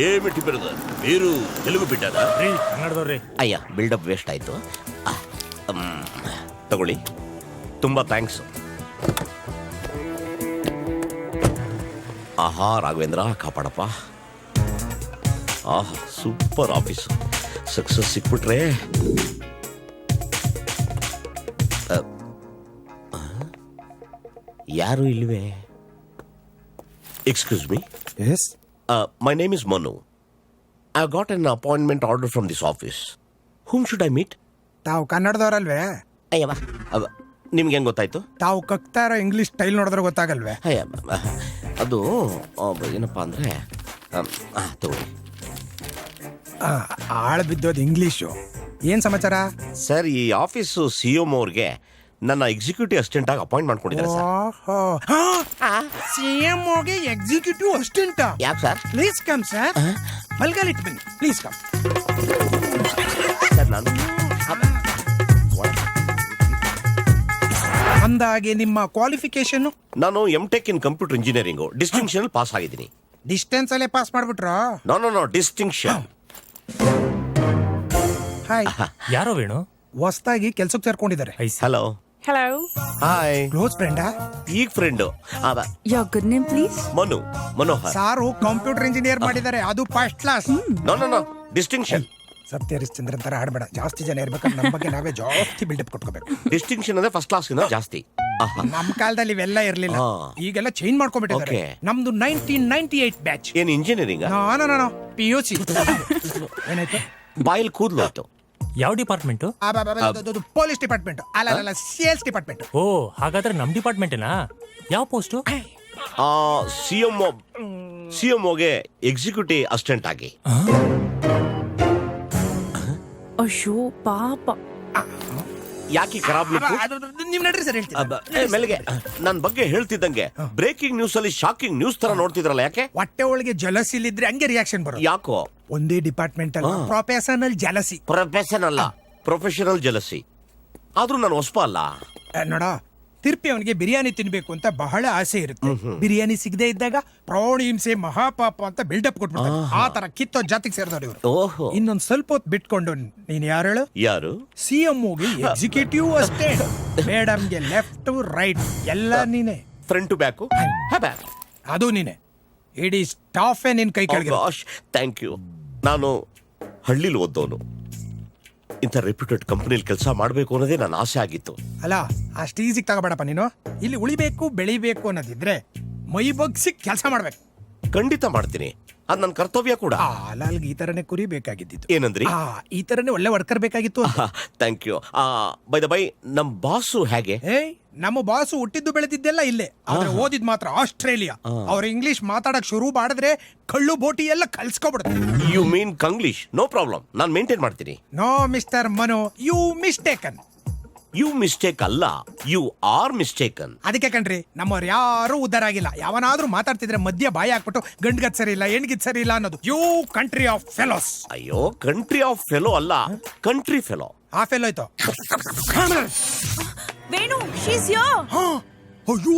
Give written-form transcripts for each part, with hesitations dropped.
ఏమిటి బ్రదర్ మీరు తెలుగు బిడ్డరా? ಕನ್ನಡದವ್ರಿ. ಅಯ್ಯ ಬಿಲ್ಡಪ್ ವೇಸ್ಟ್ ಆಯ್ತು. ತಗೊಳ್ಳಿ, ತುಂಬಾ ಥ್ಯಾಂಕ್ಸ್. ಆಹಾ ರಾಘವೇಂದ್ರ ಕಾಪಾಡಪ್ಪ. ಆಹಾ ಸೂಪರ್ ಆಫೀಸು, ಸಕ್ಸಸ್ ಸಿಕ್ಬಿಟ್ರೆ. ಯಾರು ಇಲ್ವೇ? Excuse me. Yes. My name is Manu. I got an appointment order from this office. Whom should I meet? ತಾವು ಕನ್ನಡದವ್ರಲ್ವೇ? ಅಯ್ಯವ್ವ, ನಿಮ್ಗೆ ಹೆಂಗ್ ಗೊತ್ತಾಯ್ತು? ತಾವು ಕಕ್ತಾ ಇರೋ ಇಂಗ್ಲಿಷ್ ಸ್ಟೈಲ್ ನೋಡಿದ್ರೆ ಗೊತ್ತಾಗಲ್ವೇ? ಅಯ್ಯ, ಅದು ಏನಪ್ಪ ಅಂದ್ರೆ ತಗೊಳ್ಳಿ. ಆಳ ಬಿದ್ದೋದು ಇಂಗ್ಲಿಷು. ಏನ್ ಸಮಾಚಾರ? ಸರ್, ಈ ಆಫೀಸು CM ಅವ್ರಿಗೆ ನನ್ನ ಎಕ್ಸಿಕ್ಯೂಟಿವ್ ಅಸಿಸ್ಟೆಂಟ್ ಆಗಿ ಅಪಾಯಿಂಟ್ ಮಾಡ್ಕೊಂಡಿದ್ದಾರೆ ಸರ್. CM ಹೋಗಿ ಎಕ್ಸಿಕ್ಯೂಟಿವ್ ಅಸಿಸ್ಟೆಂಟ್? ಯಾಕೆ ಸರ್? Please come sir. ಮಲ್ಗಾಲಿಟ್ಟು ಬನ್ನಿ, ಪ್ಲೀಸ್ ಕಮ್. ಸರ್, ನಾನು ಅಂದಾಗೆ ನಿಮ್ಮ ಕ್ವಾಲಿಫಿಕೇಶನ್? ನಾನು M.Tech in computer engineering distinction pass ಆಗಿದ್ದೀನಿ. ಡಿಸ್ಟೆನ್ಸ್ ಅಲ್ಲೇ ಪಾಸ್ ಮಾಡ್ಬಿಟ್ರ? No distinction. ಹಾಯ್. ಯಾರೋ ವೇಣು? ಹೊಸ್ದಾಗಿ ಕೆಲ್ಸಕ್ಕೆ ಸೇರ್ಕೊಂಡಿದ್ದಾರೆ. ಹಲೋ. Hello. ಹಾಯ್. ಕ್ಲೋಸ್ ಫ್ರೆಂಡಾ? ಈಗ friend. Your good name, please? Manohar. Sir computer engineer ಮಾಡಿದ್ದಾರೆ, ಅದು ಫಸ್ಟ್ ಕ್ಲಾಸ್. No distinction. ಸತ್ಯ ಹರಿಶ್ಚಂದ್ರನ್ ತರ ಆಡ್ಬೇಡ. ಜಾಸ್ತಿ ಜನ ಇರ್ಬೇಕಾದ್ರೆ ನಮ್ಮ ಬಗ್ಗೆ ನಾವೇ ಜಾಸ್ತಿ ಬಿಲ್ಡಪ್ ಕೊಟ್ಕೋಬೇಕು. ಡಿಸ್ಟಿಂಕ್ಷನ್ ಅಂದ್ರೆ ಫಸ್ಟ್ ಕ್ಲಾಸ್ ಜಾಸ್ತಿ. ನಮ್ಮ ಕಾಲದಲ್ಲಿ ಇವೆಲ್ಲ ಇರ್ಲಿಲ್ಲ, ಈಗೆಲ್ಲ ಚೇಂಜ್ ಮಾಡ್ಕೊಂಡ್ಬಿಟ್ಟಿದ್ದಾರೆ. Okay. ನಮ್ದು 1998 ಬ್ಯಾಚ್. ಏನ್ ಇಂಜಿನಿಯರಿಂಗ್? No PUC. ಏನಾಯ್ತು? ಬಾಯಲ್ಲಿ ಕೂದ್ಲು ಆಯ್ತು. ಯಾವ ಡಿಪಾರ್ಟ್ಮೆಂಟು? Police department. ಅಲ್ಲ, ಸೇಲ್ಸ್ ಡಿಪಾರ್ಟ್ಮೆಂಟ್. ಓ, ಹಾಗಾದ್ರೆ ನಮ್ ಡಿಪಾರ್ಟ್ಮೆಂಟೇನಾ? ಯಾವ ಪೋಸ್ಟು? CMOಗೆ ಎಕ್ಸಿಕ್ಯೂಟಿವ್ ಅಸಿಸ್ಟೆಂಟ್ ಆಗಿ. ಅಯ್ಯೋ ಪಾಪ. ಯಾಕೆ ಖರಾಬ್ ಲುಕ್? ನೀವ್ ನಡ್ರಿ ಸರ್, ಹೇಳ್ತೀನಿ. ಮೆಲ್ಗೆ ನನ್ ಬಗ್ಗೆ ಹೇಳ್ತಿದ್ದಂಗೆ ಬ್ರೇಕಿಂಗ್ ನ್ಯೂಸ್ ಅಲ್ಲಿ ಶಾಕಿಂಗ್ ನ್ಯೂಸ್ ತರ ನೋಡ್ತಿದ್ರಲ್ಲ, ಯಾಕೆ? ಹೊಟ್ಟೆ ಒಳಗೆ ಜಲಸಿ ಇಲ್ಲಿದ್ರೆ ಹಂಗೆ ರಿಯಾಕ್ಷನ್ ಬರೋದು. ಯಾಕೋ? ಒಂದೇ ಡಿಪಾರ್ಟ್ಮೆಂಟ್ ಅಲ್ಲ, ಪ್ರೊಫೆಷನಲ್ ಜಲಸಿ. Professional jealousy. ಆದ್ರೂ ನಾನು ಹೊಸಪ ಅಲ್ಲ. ನೋಡ, ತಿರ್ಪಿ ಅವನಿಗೆ ಬಿರಿಯಾನಿ ತಿನ್ಬೇಕು ಅಂತ ಬಹಳ ಆಸೆ ಇರುತ್ತೆ. ಬಿರಿಯಾನಿ ಸಿಗದೆ ಇದ್ದಾಗ ಪ್ರಾಣಿ ಹಿಂಸೆ ಮಹಾಪಾಪ ಅಂತ ಬಿಲ್ಡಪ್ ಕೊಟ್ಬಿಡ್ತಾರೆ. ಆ ತರ ಕಿತ್ತೋ ಜಾತಿಗೆ ಸೇರಿದವ್ರು ಇವರು. ಓಹೋ. ಇನ್ನೊಂದ್ ಸ್ವಲ್ಪ ಹೊತ್ತು ಬಿಟ್ಕೊಂಡು ನೀನ್ ಯಾರು ಹೇಳು? ಯಾರು? CMOಗೆ ಎಕ್ಸಿಕ್ಯೂಟಿವ್ ಅಷ್ಟೇ. ಮೇಡಮ್ಗೆ ಲೆಫ್ಟ್ ರೈಟ್ ಎಲ್ಲ ನೀನೆ. Front to back? ಅದು ನೀನೆ. ಇಡೀ ಸ್ಟಾಫೇ ನಿನ್ ಕೈ ಕೆಳಗೆ. Thank you. ನಾನು ಹಳ್ಳಿಲಿ ಓದ್ದವನು. ಇಂಥ ರೆಪ್ಯೂಟೆಡ್ ಕಂಪನಿಲಿ ಕೆಲಸ ಮಾಡಬೇಕು ಅನ್ನೋದೇ ನನ್ನ ಆಸೆ ಆಗಿತ್ತು. ಅಲ್ಲ, ಅಷ್ಟು ಈಸಿಗೆ ತಗೋಬೇಡಪ್ಪ ನೀನು. ಇಲ್ಲಿ ಉಳಿಬೇಕು ಬೆಳಿಬೇಕು ಅನ್ನೋದಿದ್ರೆ ಮೈ ಬಗ್ಸಿ ಕೆಲಸ ಮಾಡ್ಬೇಕು. ಖಂಡಿತ ಮಾಡ್ತೀನಿ, ಅದ್ ನನ್ನ ಕರ್ತವ್ಯ ಕೂಡ. ಅಲ್ಲಿಗೆ ಈ ತರನೇ ಕುರಿ ಬೇಕಾಗಿದ್ದು. ಏನಂದ್ರಿ? ಈ ತರನೇ ಒಳ್ಳೆ ವರ್ಕರ್ ಬೇಕಾಗಿತ್ತು. Thank you. By the by, ನಮ್ ಬಾಸು ಹೇಗೆ? ನಮ್ಮ ಬಾಸು ಹುಟ್ಟಿದ್ದು ಬೆಳೆದಿದ್ದೆಲ್ಲ ಇಲ್ಲೇ, ಆದ್ರೆ ಓದಿದ್ ಮಾತ್ರ ಆಸ್ಟ್ರೇಲಿಯಾ. ಅವ್ರ ಇಂಗ್ಲಿಷ್ ಮಾತಾಡಕ್ ಶುರು ಮಾಡಿದ್ರೆ ಕಳ್ಳು ಬೋಟಿ ಎಲ್ಲ ಕಲ್ಸ್ಕೊಬಿಡುತ್ತೆ. You mean Kanglish? No problem, ನಾನು ಮೇಂಟೈನ್ ಮಾಡ್ತೀನಿ. No mister Manu, you mistaken. You mistake ಅಲ್ಲ, ಯು ಆರ್ ಮಿಸ್ಟೇಕನ್. ಅದಕ್ಕೆ ಕಣ್ರಿ, ನಮ್ಮವ್ರು ಯಾರು ಉದ್ದಾರ ಆಗಿಲ್ಲ. ಯಾವನಾದ್ರೂ ಮಾತಾಡ್ತಿದ್ರೆ ಮಧ್ಯ ಬಾಯಿ ಹಾಕ್ಬಿಟ್ಟು ಗಂಡ್ಗದ್ ಸರಿ ಇಲ್ಲ ಹೆಣ್ಗಿದ್ ಸರಿ ಇಲ್ಲ ಅನ್ನೋದು. You country of fellows. ಅಯ್ಯೋ, ಕಂಟ್ರಿ ಆಫ್ ಫೆಲೋ ಅಲ್ಲ, ಕಂಟ್ರಿ ಫೆಲೋ. ಆ ಫೆಲೋ ಆಯ್ತು. Venu, she's here. ಅಯ್ಯೋ,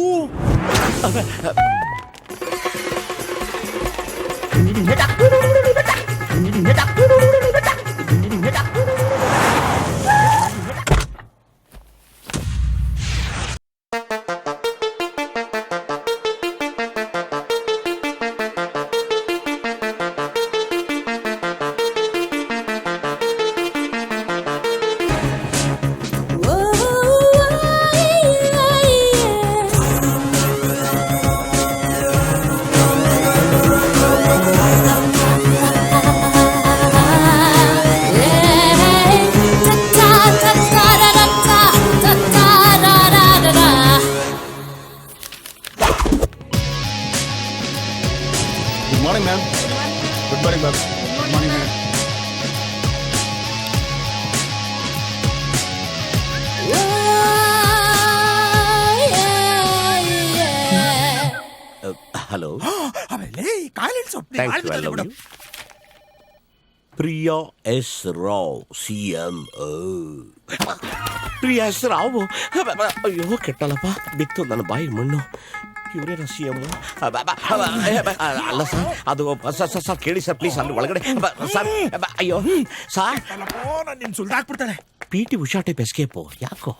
Good morning, ma'am. Good morning, ma'am. Good morning, ma'am. Hello. ಆಮೇಲೆ ಕಾಲಿನ ಸೊಪ್ಪು thank you, I love you. Priya S Rao, CMO. Priya S Rao. ಅಯ್ಯೋ ಕೆಟ್ಟಲ್ಲಪ್ಪ, ಬಿತ್ತು ನನ್ನ ಬಾಯಿ ಮಣ್ಣು. ಇವರೇನ ಸಿ ಎಂ ಅಲ್ಲ ಸರ್ ಅದು ಸರ್ ಕೇಳಿ ಸರ್ ಪ್ಲೀಸ್ ಅಲ್ಲಿ ಒಳಗಡೆ ಸರ್ ಅಯ್ಯೋ ಸರ್ ನಿನ್ ಸುಲ್ದಾಕ್ಬಿಡ್ತಾಳೆ. PT ಉಷಾ ಟೈಪ್ ಎಸ್ಕೇಪು ಯಾಕೋ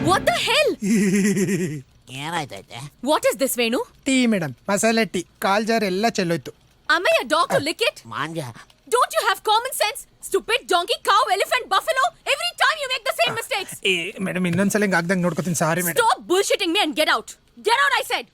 What the hell? ಏನಾಯ್ತೈತೆ? What is this, Venu? Tea madam, masala tea. ಕಾಲ್ ಜಾರ್ ಎಲ್ಲ ಚೆಲ್ಲೋಯ್ತು. Am I a dog to lick it? ಮಾಂಜ Don't you have common sense? Stupid donkey, cow, elephant, buffalo. Every time you make the same mistakes. Madam ಇನ್ನೊಂದ್ಸಲ ಹಿಂಗ್ ಆಗ್ದಂಗ್ ನೋಡ್ಕೋತೀನಿ. Sorry madam. Stop bullshitting me and get out. Get out, I said.